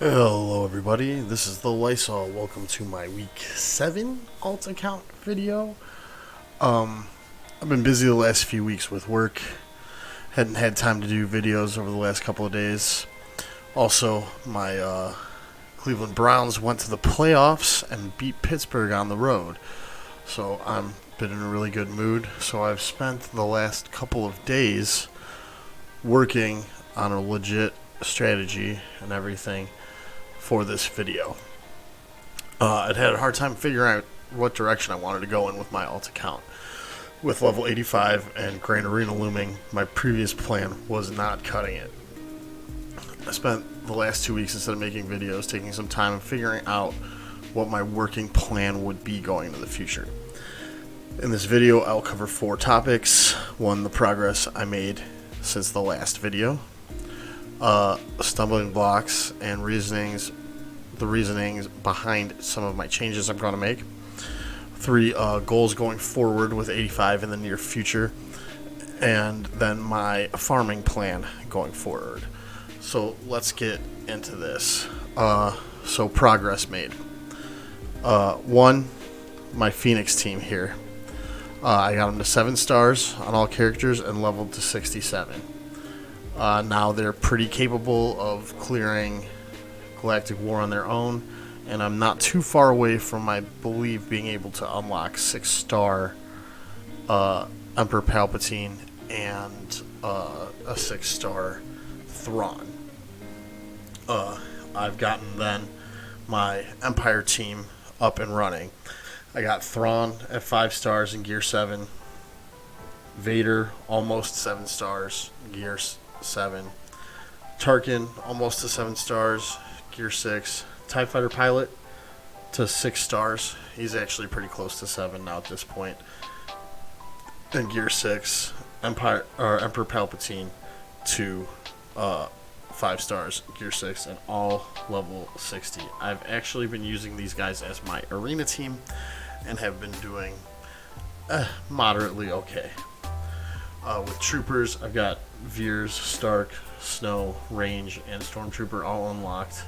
Hello everybody, this is the Lysol. Welcome to my week 7 alt account video. I've been busy the last few weeks with work. Hadn't had time to do videos over the last couple of days. Also, my Cleveland Browns went to the playoffs and beat Pittsburgh on the road. So I'm been in a really good mood. So I've spent the last couple of days working on a legit strategy and everything for this video. I'd had a hard time figuring out what direction I wanted to go in with my alt account. With level 85 and Grand Arena looming, my previous plan was not cutting it. I spent the last 2 weeks, instead of making videos, taking some time and figuring out what my working plan would be going into the future. In this video, I'll cover 4 topics. 1, the progress I made since the last video. Stumbling blocks and the reasonings behind some of my changes I'm going to make. 3, goals going forward with 85 in the near future. And then my farming plan going forward. So let's get into this. So progress made. 1, my Phoenix team here. I got them to 7 stars on all characters and leveled to 67. Now they're pretty capable of clearing Galactic War on their own, and I'm not too far away from, I believe, being able to unlock 6-star Emperor Palpatine and a 6-star Thrawn. I've gotten then my Empire team up and running. I got Thrawn at 5 stars in Gear 7, Vader almost 7 stars, Gear 7, Tarkin almost to 7 stars, Gear 6, TIE Fighter Pilot to 6 stars. He's actually pretty close to 7 now at this point. And Gear 6, Emperor Palpatine to 5 stars, Gear 6, and all level 60. I've actually been using these guys as my arena team and have been doing moderately okay. With troopers, I've got Veers, Stark, Snow, Range, and Stormtrooper all unlocked.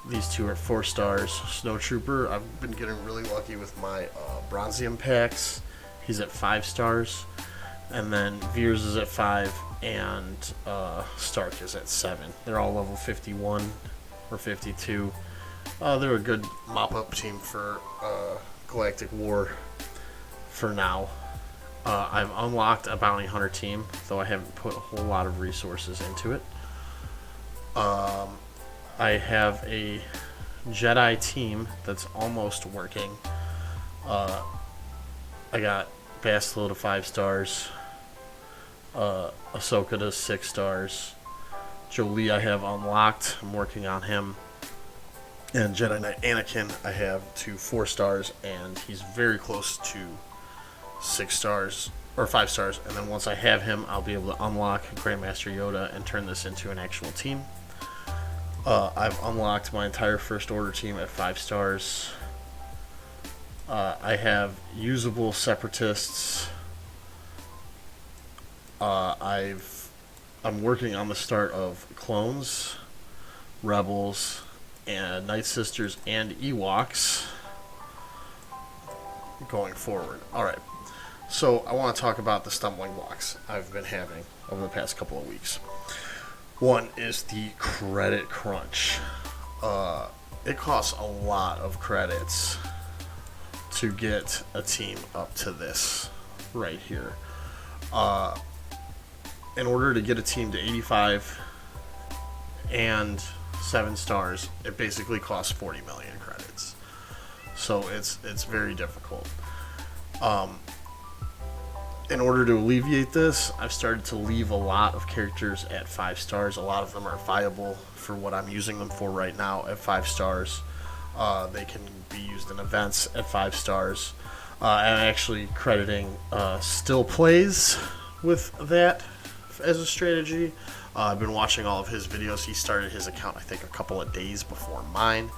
These 2 are 4 stars. Snowtrooper, I've been getting really lucky with my Bronzium packs. He's at 5 stars. And then Veers is at 5, and Stark is at 7. They're all level 51 or 52. They're a good mop-up team for Galactic War for now. I've unlocked a Bounty Hunter team, though I haven't put a whole lot of resources into it. I have a Jedi team that's almost working. I got Bastila to 5 stars, Ahsoka to 6 stars, Jolie I have unlocked, I'm working on him, and Jedi Knight Anakin I have to 4 stars, and he's very close to 6 stars or 5 stars. And then once I have him, I'll be able to unlock Grandmaster Yoda and turn this into an actual team. I've unlocked my entire First Order team at 5 stars. I have usable Separatists. I'm working on the start of Clones, Rebels, and Night Sisters and Ewoks going forward. Alright, so I want to talk about the stumbling blocks I've been having over the past couple of weeks. 1 is the credit crunch. It costs a lot of credits to get a team up to this right here. In order to get a team to 85 and 7 stars, it basically costs 40 million credits. So it's very difficult. In order to alleviate this, I've started to leave a lot of characters at 5 stars. A lot of them are viable for what I'm using them for right now at 5 stars. They can be used in events at 5 stars. I'm actually crediting Still Plays with that as a strategy. I've been watching all of his videos. He started his account, I think, a couple of days before mine.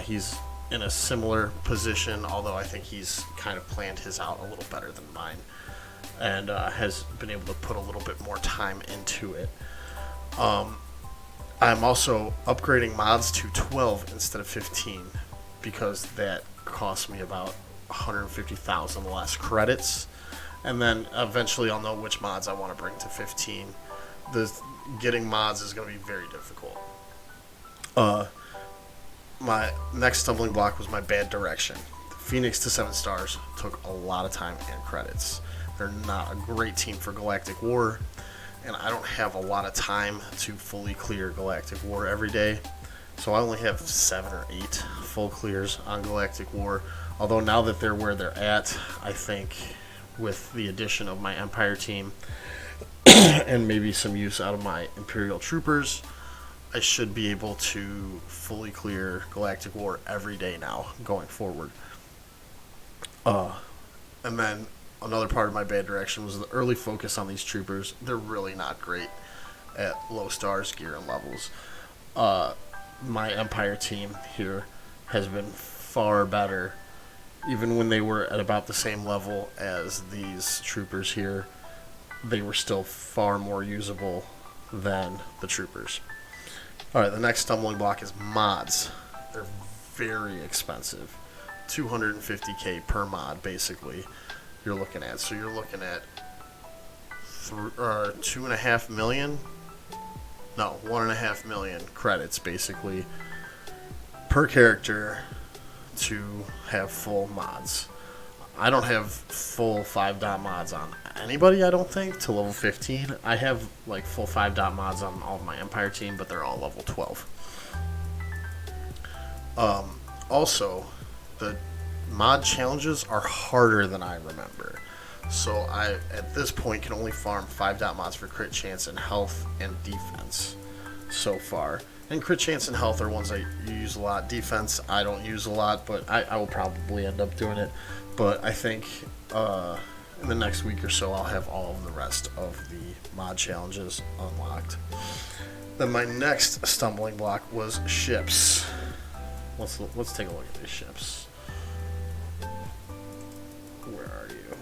He's in a similar position, although I think he's kind of planned his out a little better than mine, and has been able to put a little bit more time into it. I'm also upgrading mods to 12 instead of 15 because that cost me about 150,000 less credits. And then eventually I'll know which mods I want to bring to 15. Getting mods is going to be very difficult. My next stumbling block was my bad direction. Phoenix to 7 stars took a lot of time and credits. They're not a great team for Galactic War, and I don't have a lot of time to fully clear Galactic War every day. So I only have 7 or 8 full clears on Galactic War. Although now that they're where they're at, I think with the addition of my Empire team and maybe some use out of my Imperial Troopers, I should be able to fully clear Galactic War every day now going forward. And then another part of my bad direction was the early focus on these troopers. They're really not great at low stars, gear, and levels. My Empire team here has been far better. Even when they were at about the same level as these troopers here, they were still far more usable than the troopers. Alright, the next stumbling block is mods. They're very expensive. 250k per mod, basically, you're looking at. So you're looking at 2.5 million? No, 1.5 million credits, basically, per character to have full mods. I don't have full 5-dot mods on anybody, I don't think, to level 15. I have like full 5-dot mods on all of my Empire team, but they're all level 12. Also, the mod challenges are harder than I remember. So I, at this point, can only farm 5-dot mods for crit chance and health and defense so far. And crit chance and health are ones I use a lot. Defense, I don't use a lot, but I will probably end up doing it. But I think in the next week or so, I'll have all of the rest of the mod challenges unlocked. Then my next stumbling block was ships. Let's take a look at these ships. Where are you?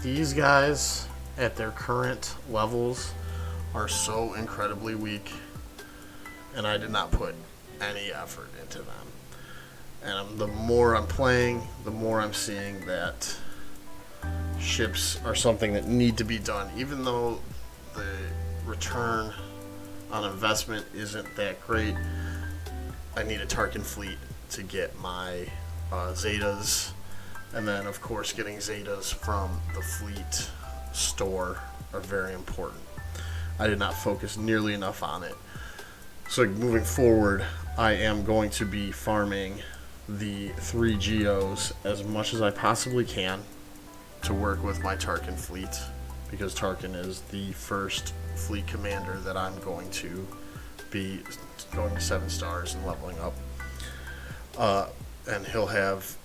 These guys at their current levels are so incredibly weak, and I did not put any effort into them. And the more I'm playing, the more I'm seeing that ships are something that need to be done, even though the return on investment isn't that great. I need a Tarkin fleet to get my Zetas, and then of course getting Zetas from the fleet store are very important. I did not focus nearly enough on it. So moving forward, I am going to be farming the 3 Geos as much as I possibly can to work with my Tarkin fleet, because Tarkin is the first fleet commander that I'm going to be going to 7 stars and leveling up. And he'll have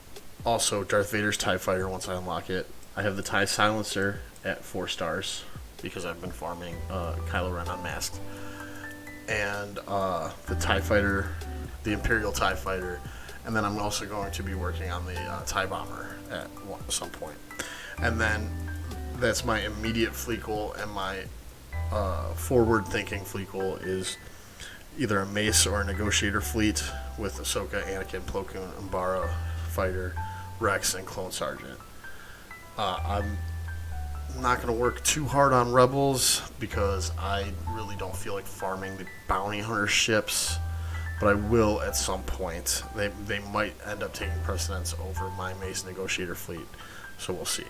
also Darth Vader's TIE Fighter once I unlock it. I have the TIE Silencer at 4 stars because I've been farming Kylo Ren Unmasked. And the TIE Fighter, the Imperial TIE Fighter, and then I'm also going to be working on the TIE Bomber at some point. And then that's my immediate fleet goal, and my forward-thinking fleet goal is either a Mace or a Negotiator fleet with Ahsoka, Anakin, Plo Koon, Umbara, Fighter, Rex, and Clone Sergeant. I'm not going to work too hard on Rebels because I really don't feel like farming the bounty hunter ships, but I will at some point. They might end up taking precedence over my Mace Negotiator fleet, so we'll see.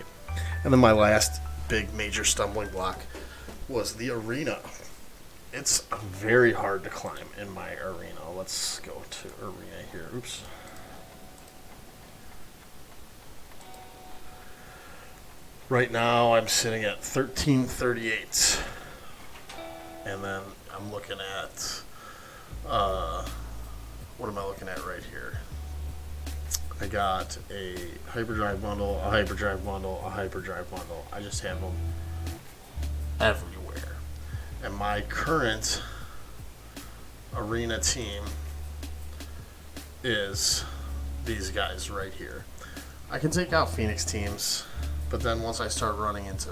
And then my last big major stumbling block was the arena. It's very hard to climb in my arena. Let's go to arena here. Oops. Right now I'm sitting at 1338. And then I'm looking at, what am I looking at right here? I got a hyperdrive bundle, a hyperdrive bundle, a hyperdrive bundle. I just have them everywhere. And my current arena team is these guys right here. I can take out Phoenix teams, but then once I start running into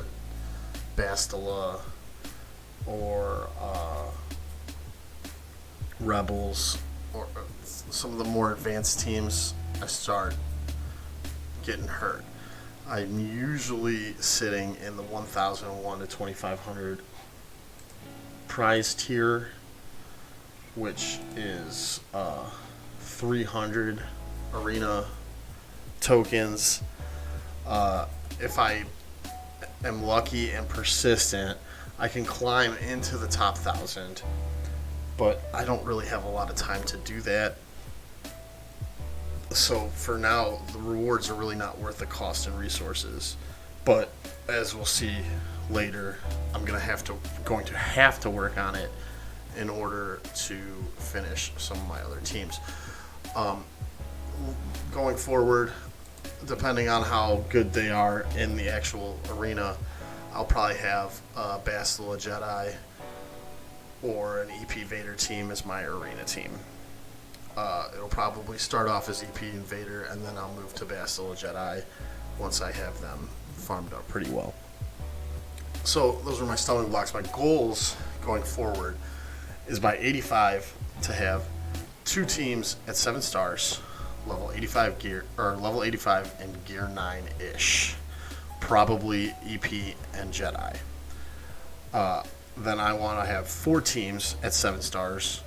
Bastila or Rebels or some of the more advanced teams, I start getting hurt. I'm usually sitting in the 1,001 to 2,500 prize tier, which is 300 arena tokens. If I am lucky and persistent, I can climb into the top 1,000, but I don't really have a lot of time to do that. So for now, the rewards are really not worth the cost and resources. But as we'll see later, I'm going to have to work on it in order to finish some of my other teams. Going forward, depending on how good they are in the actual arena, I'll probably have Bastila Jedi or an EP Vader team as my arena team. It'll probably start off as EP and Vader, and then I'll move to Bastila Jedi once I have them farmed up pretty well. So those are my stumbling blocks. My goals going forward is by 85 to have 2 teams at 7 stars, level 85 gear or level 85 and gear 9-ish, probably EP and Jedi. Then I want to have 4 teams at 7 stars,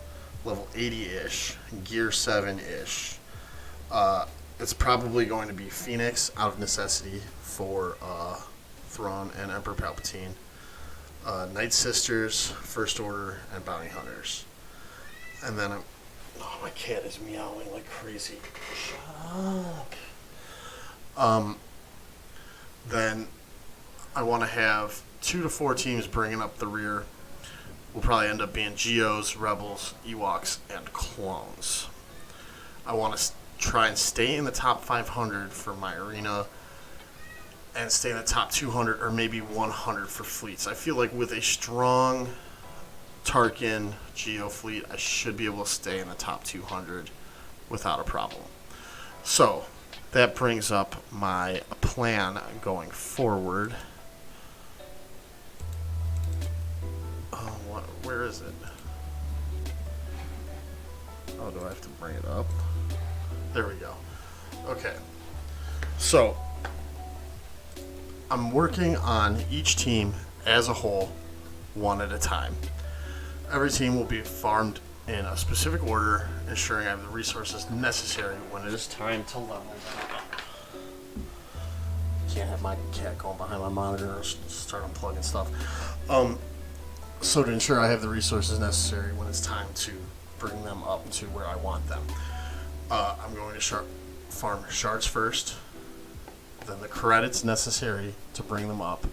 level 80-ish, gear 7-ish. It's probably going to be Phoenix out of necessity for Thrawn and Emperor Palpatine, Night Sisters, First Order, and Bounty Hunters. And then my cat is meowing like crazy. Shut up. Then I want to have 2 to 4 teams bringing up the rear. Will probably end up being Geos, Rebels, Ewoks, and clones. I want to try and stay in the top 500 for my arena and stay in the top 200 or maybe 100 for fleets. I feel like with a strong Tarkin Geo fleet, I should be able to stay in the top 200 without a problem. So that brings up my plan going forward. Where is it? Oh, do I have to bring it up? There we go. Okay. So, I'm working on each team as a whole, one at a time. Every team will be farmed in a specific order, ensuring I have the resources necessary when it is time to level them up. Can't have my cat going behind my monitor or start unplugging stuff. So to ensure I have the resources necessary when it's time to bring them up to where I want them, I'm going to farm shards first, then the credits necessary to bring them up,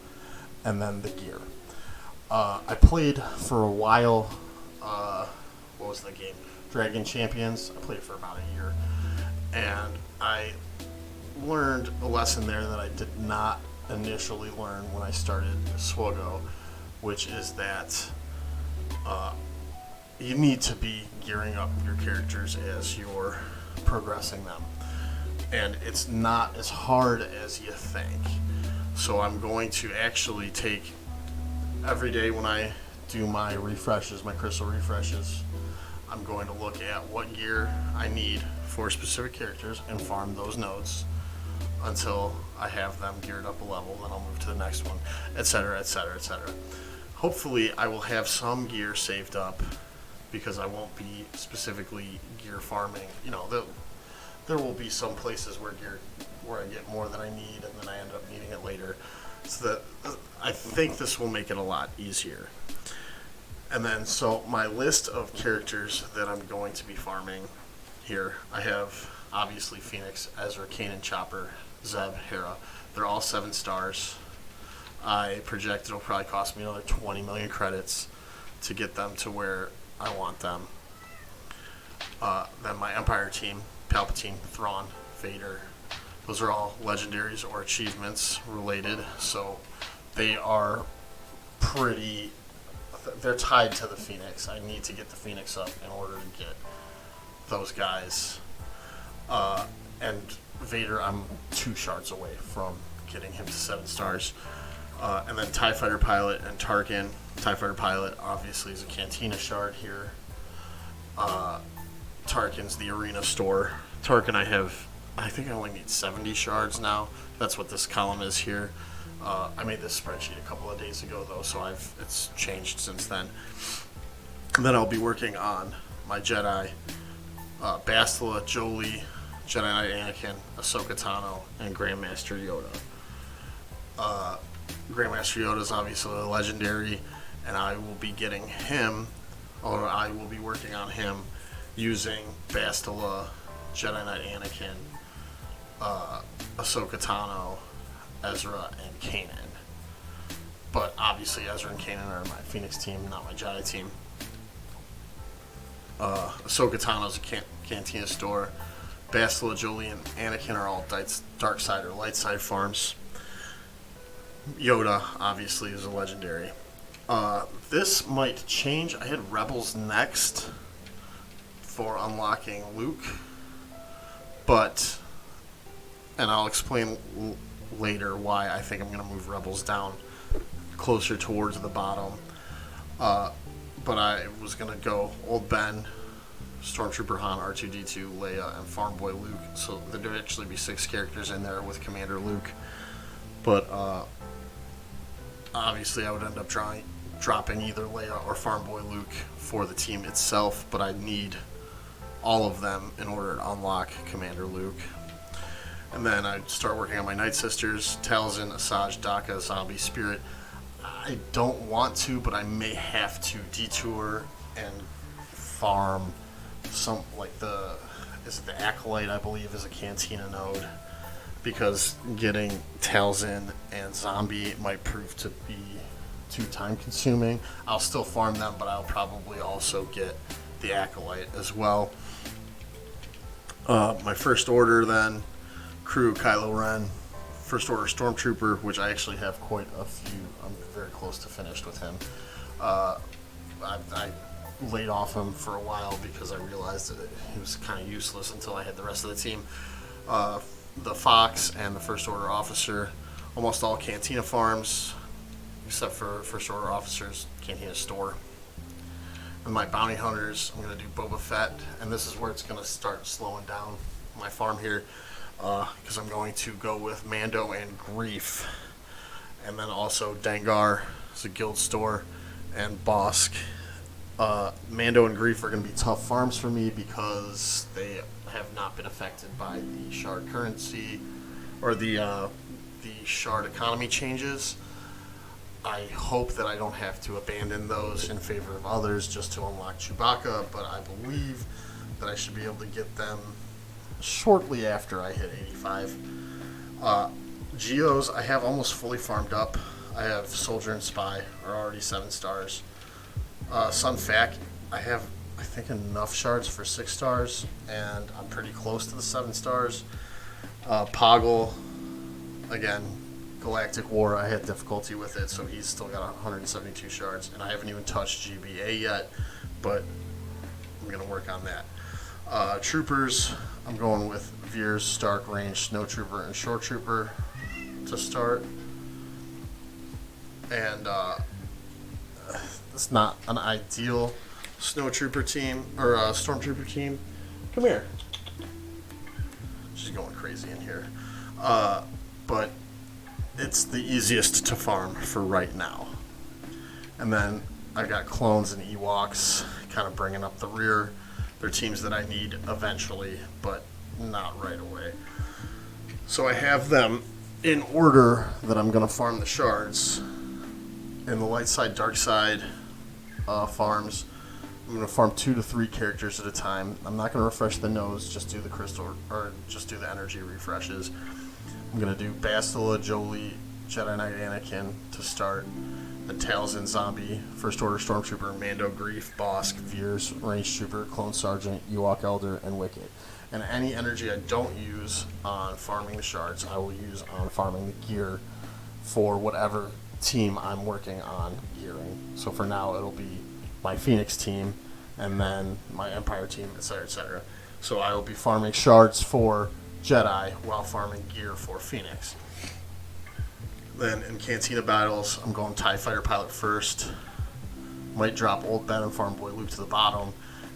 and then the gear. I played for a while, what was the game? Dragon Champions. I played for about a year, and I learned a lesson there that I did not initially learn when I started SWGoH, which is that you need to be gearing up your characters as you're progressing them. And it's not as hard as you think. So I'm going to actually take every day when I do my refreshes, my crystal refreshes, I'm going to look at what gear I need for specific characters and farm those nodes until I have them geared up a level. Then I'll move to the next one, etc., etc., etc. Hopefully I will have some gear saved up because I won't be specifically gear farming. You know, there will be some places where I get more than I need and then I end up needing it later. So that I think this will make it a lot easier. And then, so my list of characters that I'm going to be farming here, I have obviously Phoenix, Ezra, Kanan, Chopper, Zeb, Hera. They're all 7 stars. I project it'll probably cost me another 20 million credits to get them to where I want them. Then my Empire team, Palpatine, Thrawn, Vader. Those are all legendaries or achievements related, so they are they're tied to the Phoenix. I need to get the Phoenix up in order to get those guys. And Vader, I'm 2 shards away from getting him to 7 stars. And then TIE Fighter Pilot and Tarkin. TIE Fighter Pilot obviously is a Cantina shard here. Tarkin's the Arena store. Tarkin I think I only need 70 shards now. That's what this column is here. I made this spreadsheet a couple of days ago though, so it's changed since then. And then I'll be working on my Jedi, Bastila, Jolie, Jedi Knight Anakin, Ahsoka Tano, and Grandmaster Yoda. Grandmaster Yoda is obviously a legendary, and I will be getting him, or I will be working on him using Bastila, Jedi Knight Anakin, Ahsoka Tano, Ezra, and Kanan. But obviously Ezra and Kanan are my Phoenix team, not my Jedi team. Ahsoka Tano's a Cantina store. Bastila, Jolie, and Anakin are all dark side or light side farms. Yoda, obviously, is a legendary. This might change. I had Rebels next for unlocking Luke. And I'll explain later why I think I'm going to move Rebels down closer towards the bottom. But I was going to go Old Ben, Stormtrooper Han, R2-D2, Leia, and Farm Boy Luke. So there'd actually be 6 characters in there with Commander Luke. But obviously I would end up dropping either Leia or Farm Boy Luke for the team itself. But I need all of them in order to unlock Commander Luke. And then I'd start working on my Night Sisters, Talzin, Asajj, Daka, Zombie, Spirit. I don't want to, but I may have to detour and farm some, like the Acolyte, I believe, is a Cantina node, because getting Talzin and Zombie might prove to be too time consuming. I'll still farm them, but I'll probably also get the Acolyte as well. My First Order then, Crew, Kylo Ren, First Order Stormtrooper, which I actually have quite a few. I'm very close to finished with him. I laid off him for a while because I realized that he was kind of useless until I had the rest of the team. The Fox and the First Order Officer, almost all Cantina farms, except for First Order Officers, Cantina store. And my Bounty Hunters, I'm going to do Boba Fett, and this is where it's going to start slowing down my farm here, because I'm going to go with Mando and Grief, and then also Dengar is a guild store, and Bosk. Mando and Grief are going to be tough farms for me because they have not been affected by the shard currency or the shard economy changes. I hope that I don't have to abandon those in favor of others just to unlock Chewbacca, but I believe that I should be able to get them shortly after I hit 85. Geos, I have almost fully farmed up. I have Soldier and Spy are already 7 stars. Sun Fac, I have, I think, enough shards for 6 stars, and I'm pretty close to the 7 stars. Poggle, again, Galactic War, I had difficulty with it, so he's still got 172 shards, and I haven't even touched GBA yet, but I'm going to work on that. Troopers, I'm going with Veers, Stark, Range, Snow Trooper, and Shore Trooper to start. And it's not an ideal Snow Trooper team, or Stormtrooper team. Come here. She's going crazy in here. But it's the easiest to farm for right now. And then I got clones and Ewoks kind of bringing up the rear. They're teams that I need eventually, but not right away. So I have them in order that I'm going to farm the shards. In the light side, dark side farms, I'm going to farm 2 to 3 characters at a time. I'm not going to refresh the nose, just do the crystal, or just do the energy refreshes. I'm going to do Bastila, Jolie, Jedi Knight Anakin to start. The Talzin, Zombie, First Order Stormtrooper, Mando, Grief, Bosk, Veers, Range Trooper, Clone Sergeant, Ewok Elder, and Wicket. And any energy I don't use on farming the shards, I will use on farming the gear for whatever team I'm working on gearing. So for now, it'll be my Phoenix team, and then my Empire team, etc., etc. So I will be farming shards for Jedi while farming gear for Phoenix. Then in Cantina battles, I'm going TIE Fighter Pilot first. Might drop Old Ben and Farm Boy Luke to the bottom.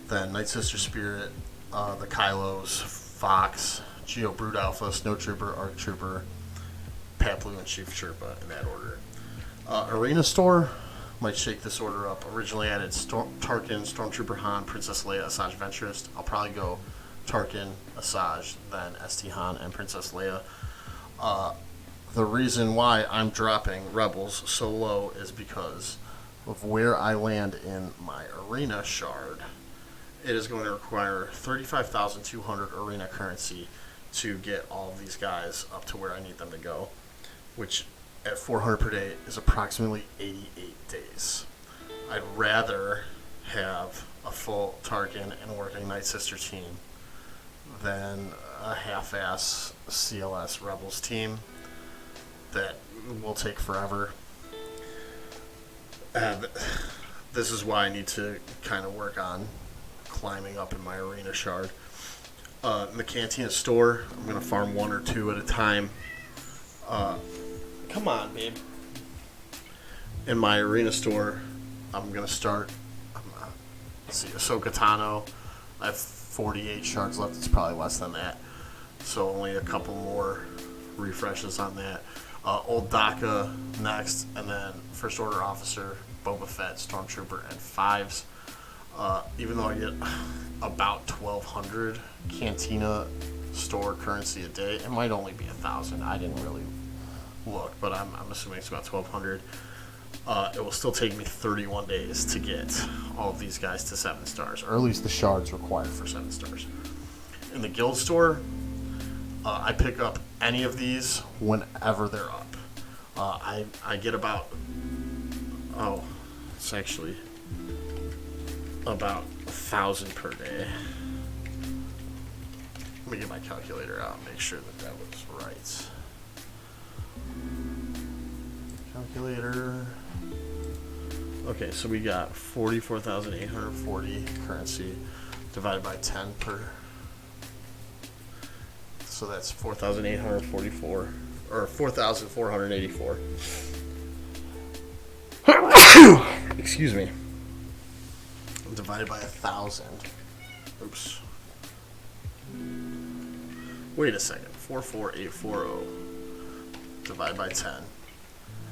Then Night Sister Spirit, the Kylos, Fox, Geo Brood Alpha, Snow Trooper, Arc Trooper, Pat Blue, and Chief Sherpa in that order. Arena Store, might shake this order up. Originally I added Tarkin, Stormtrooper Han, Princess Leia, Asajj Ventress. I'll probably go Tarkin, Asajj, then ST Han, and Princess Leia. The reason why I'm dropping Rebels so low is because of where I land in my Arena Shard. It is going to require 35,200 Arena currency to get all of these guys up to where I need them to go, which at 400 per day is approximately 88 days. I'd rather have a full Tarkin and working Night Sister team than a half-ass CLS Rebels team that will take forever. And this is why I need to kind of work on climbing up in my Arena Shard. In the Cantina store, I'm going to farm 1 or 2 at a time. Come on, babe. In my Arena store, I'm going to start, let's see, Ahsoka Tano. I have 48 shards left. It's probably less than that. So only a couple more refreshes on that. Old Daka next, and then First Order Officer, Boba Fett, Stormtrooper, and 5s. Even though I get about 1,200 Cantina store currency a day, it might only be 1,000. I didn't really look, but I'm assuming it's about 1,200. It will still take me 31 days to get all of these guys to 7 stars, or at least the shards required for 7 stars. In the guild store, I pick up any of these whenever they're up. I get about, it's actually about 1,000 per day. Let me get my calculator out and make sure that was right. Calculator. Okay, so we got 44,840 currency divided by 10 per. So that's 4,844 or 4,484. Excuse me. Divided by 1,000. Oops. Wait a second. 44840 divided by 10.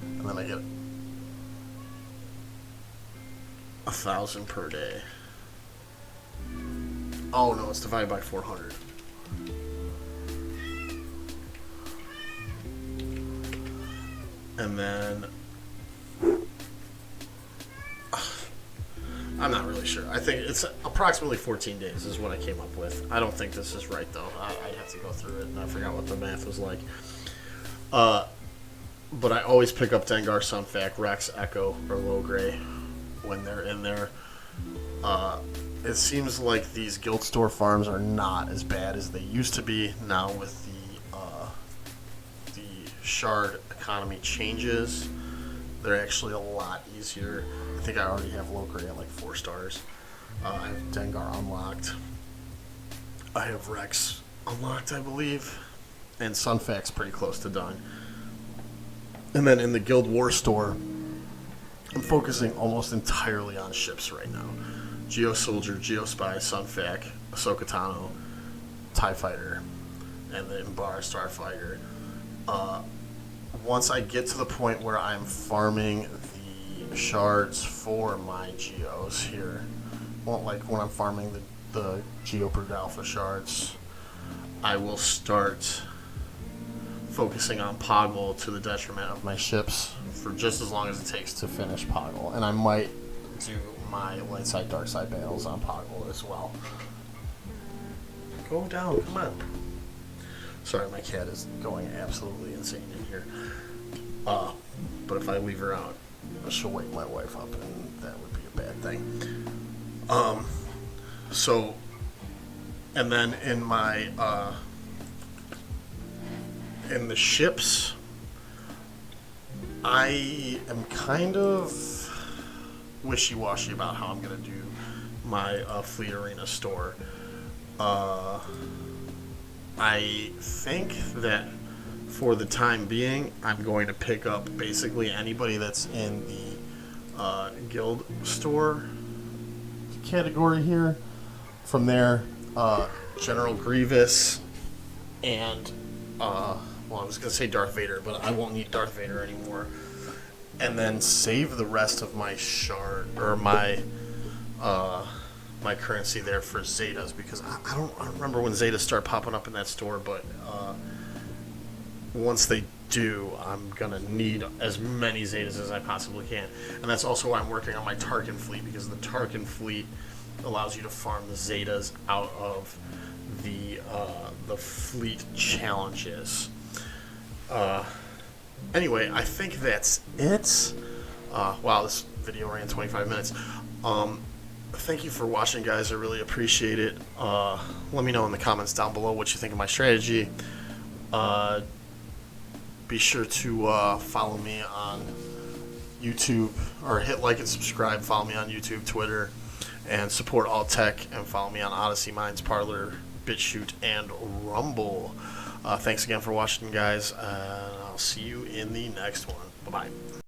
And then I get 1,000 per day. Oh no, it's divided by 400. And then I'm not really sure. I think it's approximately 14 days is what I came up with. I don't think this is right though. I'd have to go through it, and I forgot what the math was like. But I always pick up Dengar, Sunfac, Rex, Echo, or Logray when they're in there. It seems like these guild store farms are not as bad as they used to be now with the shard economy changes. They're actually a lot easier. I think I already have Logray at like 4 stars. I have Dengar unlocked. I have Rex unlocked, I believe. And Sunfac's pretty close to done. And then in the Guild Wars store, I'm focusing almost entirely on ships right now. Geo Soldier, Geo Spy, Sunfac, Ahsoka Tano, TIE Fighter, and then Bar Starfighter. Once I get to the point where I'm farming the shards for my Geos here, well, like when I'm farming the Geo Brood Alpha shards, I will start focusing on Poggle to the detriment of my ships for just as long as it takes to finish Poggle. And I might do my light side, dark side battles on Poggle as well. Go down, come on. Sorry, my cat is going absolutely insane in here. But if I leave her out, she'll wake my wife up, and that would be a bad thing. And then in my in the ships, I am kind of wishy-washy about how I'm going to do my Fleet Arena store. I think that for the time being, I'm going to pick up basically anybody that's in the guild store category here. From there, General Grievous and well, I was gonna say Darth Vader, but I won't need Darth Vader anymore. And then save the rest of my shard or my currency there for Zetas, because I don't remember when Zetas start popping up in that store, but once they do, I'm gonna need as many Zetas as I possibly can. And that's also why I'm working on my Tarkin fleet, because the Tarkin fleet allows you to farm the Zetas out of the fleet challenges. Anyway, I think that's it. Wow, this video ran 25 minutes. Thank you for watching, guys. I really appreciate it. Let me know in the comments down below what you think of my strategy. Be sure to follow me on YouTube, or hit like and subscribe. Follow me on YouTube, Twitter, and support All Tech, and follow me on Odyssey, Minds, Parlor, BitChute, and Rumble. Thanks again for watching, guys, and I'll see you in the next one. Bye-bye.